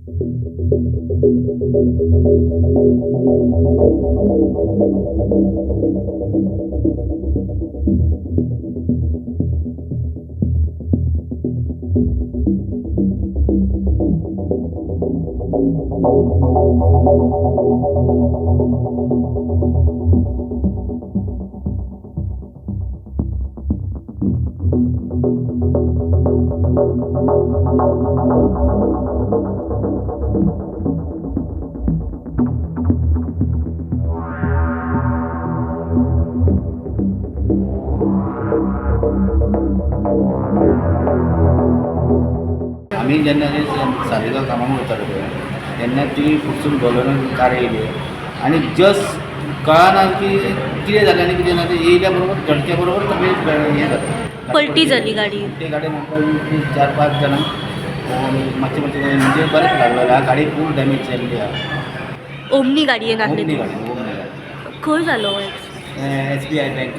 आम्ही जेन्ना सालिगांव कामाक वताले पळय तेन्ना ती फुडसून बॉलरान कार येयली आनी जस्ट कळना की कितें जालें आनी कितें ना तें येयल्या बरोबर धडके बरोबर सगळें हें जाता पलटी जाली गाडी. ते गाडयेन आमकां 4-5 जाणांक मातशें म्हणजे बरेंच लागलेलें आहा. गाडी फूल डॅमेज जाल्ली आहा. ओमनी गाडयेन ओमनी आसली. गाडी खंय जालो SBI bank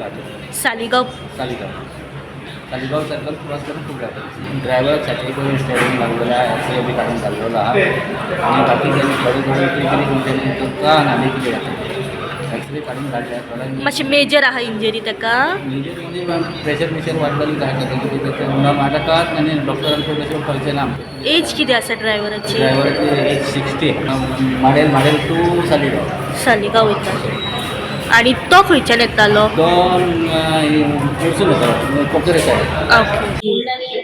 Saligao. Saligao circle cross करून खूप जातं. ड्रायव्हर साठी स्टेरिंग लागलेला आहे, एक्सरे बी काढून चाललेला आहे आणि बाकीच्यांनी थोडी थोडी कितें तुमकां आनी कितें जाता एक्सरे काढून काढल्या मातशें मेजर आहा इंजरी ताका. मेजर म्हणजे प्रेशर वाढलेली काय करता माझ्या काळात आनी डॉक्टरांकडे तशें कळचें ना आमचें. एज किती आसा ड्रायव्हराची? ड्रायव्हराची एज 60. मॉडेल टू सालिगांव वयता. आणि तो खंयच्यान येतालो? तो वचून येतालो कोकरे सायड. ओके.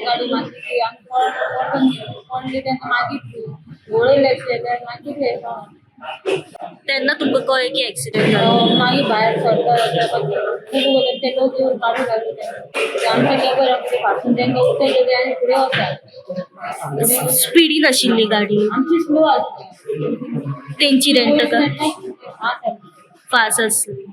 गाडी मागितली आमकां कोणली तेन्ना मागितली वळयले मागितले तेन्ना तुमकां कळ्ळें की एक्सिडेंट जालो. मागीर भायर सरता खूब ते लोक येवन काडूं लागले ते आमच्या नेबर आमचे फाटसून तांकां उठयले आनी फुडें वतात. स्पिडीन आशिल्ली गाडी. आमची स्लो आसली तेंची रेंट का फास्ट फास्ट आसली.